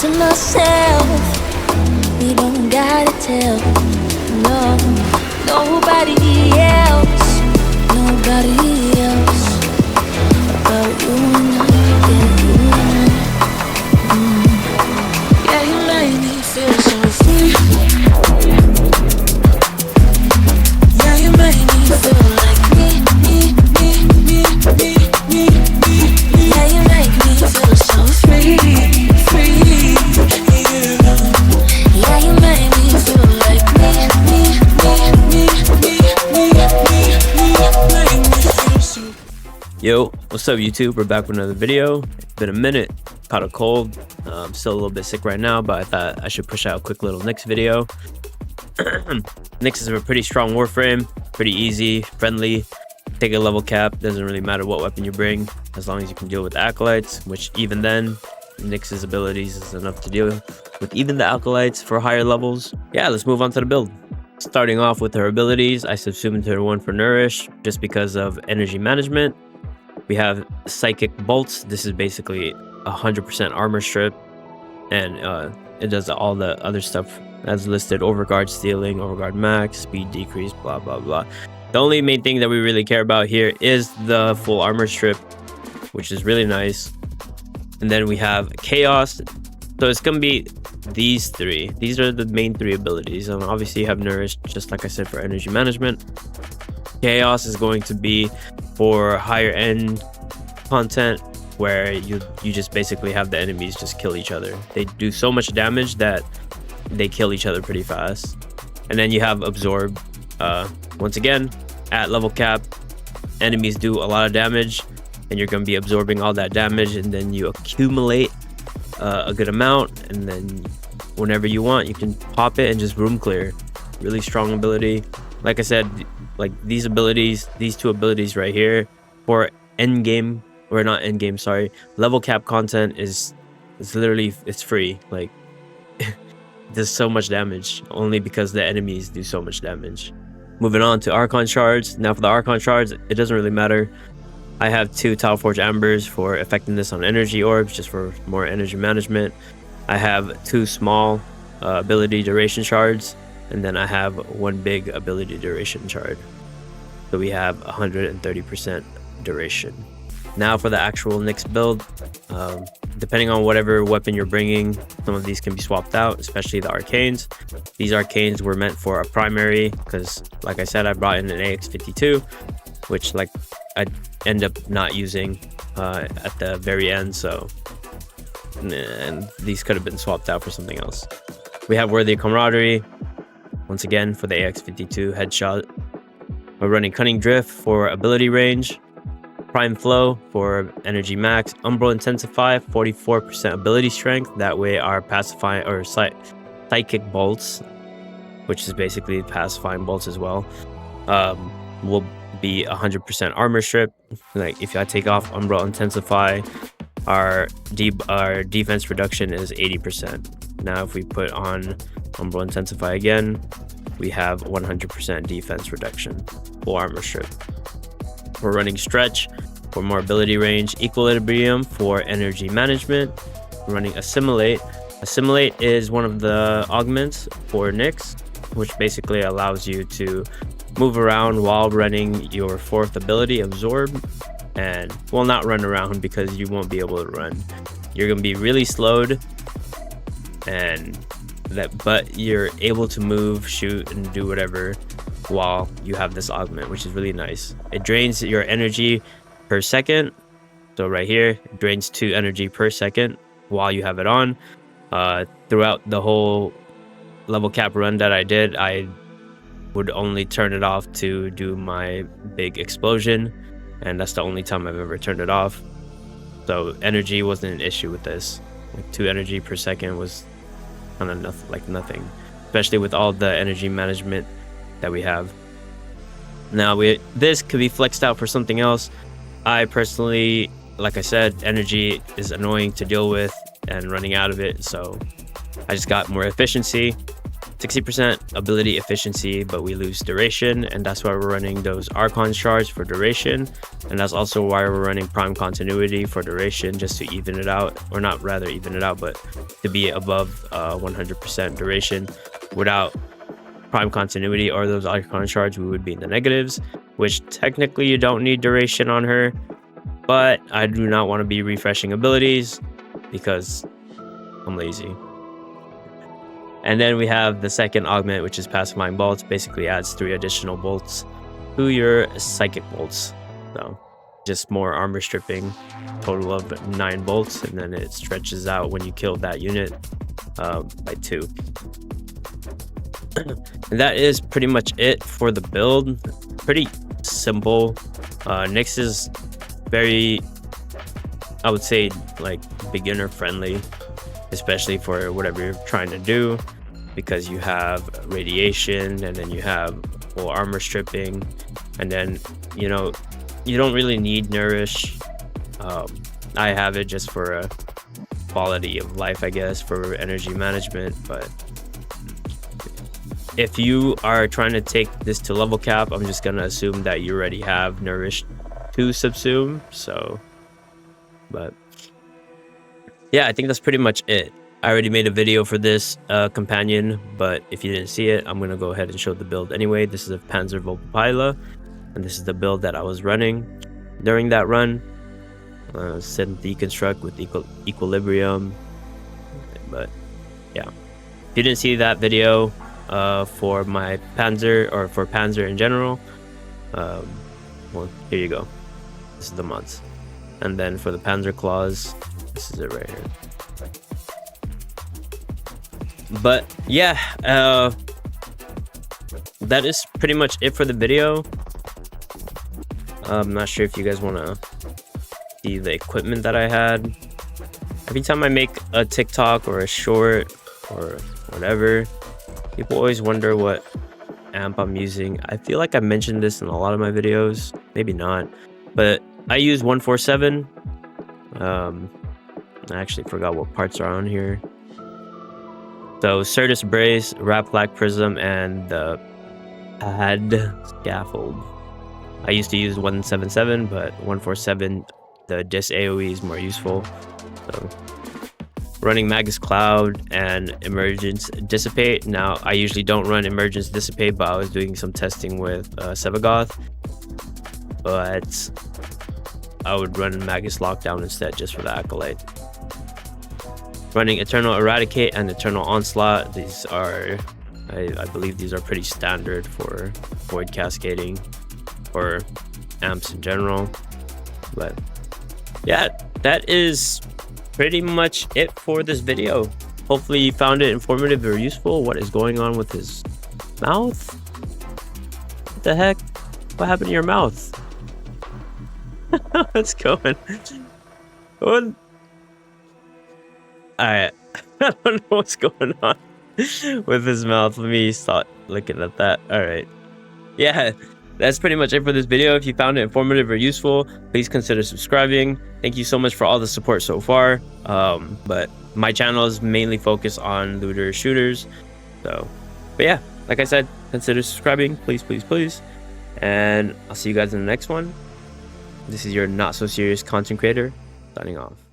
to myself, we don't gotta tell, no, nobody else about you and I, yeah, you and I. Yeah, you made me feel so free. Yeah, you made me feel like me. Yeah, you make me feel so free. Yeah, you made me feel like me. Yo, what's up YouTube? We're back with another video. It's been a minute, caught a cold. I'm still a little bit sick right now, but I thought I should push out a quick little Nyx video. Nyx is a pretty strong Warframe, pretty easy, friendly. Take a level cap, doesn't really matter what weapon you bring, as long as you can deal with the acolytes, which even then, Nyx's abilities is enough to deal with even the acolytes for higher levels. Yeah, let's move on to the build. Starting off with her abilities, I subsumed her one for Nourish, just because of energy management. We have Psychic Bolts. This is basically 100% armor strip, and it does all the other stuff as listed: overguard stealing, overguard max, speed decrease, blah blah blah. The only main thing that we really care about here is the full armor strip, which is really nice. And then we have Chaos. So it's gonna be these three. These are the main three abilities. And obviously you have Nourish, just like I said, for energy management. Chaos is going to be for higher end content, where you just basically have the enemies just kill each other. They do so much damage that they kill each other pretty fast. And then you have Absorb. Once again, at level cap, enemies do a lot of damage, and you're going to be absorbing all that damage, and then you accumulate a good amount, and then whenever you want, you can pop it and just room clear. Really strong ability. Like I said, like these abilities, these two abilities right here, for end game, or not end game, sorry, level cap content it's literally, it's free. Like there's so much damage only because the enemies do so much damage. Moving on to Archon shards. Now for the Archon shards, it doesn't really matter. I have 2 Tile Forge Ambers for effectiveness on energy orbs, just for more energy management. I have 2 small ability duration shards, and then I have 1 big ability duration shard. So we have 130% duration. Now for the actual Nyx build, depending on whatever weapon you're bringing, some of these can be swapped out, especially the arcanes. These arcanes were meant for a primary, because like I said, I brought in an AX52, which like I end up not using at the very end, so and these could have been swapped out for something else. We have Worthy Camaraderie, once again for the AX52 headshot. We're running Cunning Drift for ability range, Prime Flow for energy max, Umbral Intensify, 44% ability strength. That way our pacifying or psychic bolts, which is basically pacifying bolts as well, will be 100% armor strip. Like if I take off Umbral Intensify, our defense reduction is 80%. Now if we put on Umbral Intensify again, we have 100% defense reduction, full armor strip. We're running Stretch for more ability range, Equilibrium for energy management. We're running Assimilate. Assimilate is one of the augments for Nyx, which basically allows you to move around while running your 4th ability, Absorb. And well, not run around, because you won't be able to run. You're going to be really slowed, but you're able to move, shoot, and do whatever while you have this augment, which is really nice. It drains your energy per second. So right here, it drains 2 energy per second while you have it on. Throughout the whole level cap run that I did, I would only turn it off to do my big explosion, and that's the only time I've ever turned it off. So energy wasn't an issue with this. Like 2 energy per second was kind of nothing, especially with all the energy management that we have. Now this could be flexed out for something else. I personally, like I said, energy is annoying to deal with and running out of it, so I just got more efficiency 60% ability efficiency, but we lose duration, and that's why we're running those Archon shards for duration, and that's also why we're running prime continuity for duration, just to even it out, or not rather even it out, but to be above 100% duration. Without prime continuity or those Archon shards, we would be in the negatives, which technically you don't need duration on her, but I do not want to be refreshing abilities because I'm lazy. And then we have the second augment, which is Pacifying Bolts. Basically adds 3 additional bolts to your Psychic Bolts. So just more armor stripping, total of 9 bolts, and then it stretches out when you kill that unit by 2. And that is pretty much it for the build. Pretty simple. Nyx is very, I would say, like beginner friendly, especially for whatever you're trying to do, because you have radiation and then you have full armor stripping, and then you know you don't really need nourish. I have it just for a quality of life, I guess, for energy management. But if you are trying to take this to level cap, I'm just gonna assume that you already have nourish to subsume. So, but yeah, I think that's pretty much it. I already made a video for this companion, but if you didn't see it, I'm gonna go ahead and show the build anyway. This is a Panzer Volpila, and this is the build that I was running during that run. Synth deconstruct with equilibrium. But yeah, if you didn't see that video for my Panzer, or for Panzer in general, well, here you go. This is the mods. And then for the Panzer Claws, this is it right here. But yeah, that is pretty much it for the video. I'm not sure if you guys want to see the equipment that I had. Every time I make a TikTok or a short or whatever, people always wonder what amp I'm using. I feel like I mentioned this in a lot of my videos, maybe not, but I use 147. I actually forgot what parts are on here. So Certus Brace, Wrap Black Prism, and the Pad Scaffold. I used to use 177, but 147, the Dis AoE is more useful. So running Magus Cloud and Emergence Dissipate. Now I usually don't run Emergence Dissipate, but I was doing some testing with Sevagoth, but I would run Magus Lockdown instead, just for the Acolyte. Running Eternal Eradicate and Eternal Onslaught. These are, I believe these are pretty standard for Void Cascading or amps in general. But yeah, that is pretty much it for this video. Hopefully you found it informative or useful. What is going on with his mouth? What the heck? What happened to your mouth? What's going on? Alright, I don't know what's going on with his mouth. Let me stop looking at that. Alright, yeah, that's pretty much it for this video. If you found it informative or useful, please consider subscribing. Thank you so much for all the support so far. But my channel is mainly focused on looter shooters. So, but yeah, like I said, consider subscribing, please, please, please. And I'll see you guys in the next one. This is your not so serious content creator, signing off.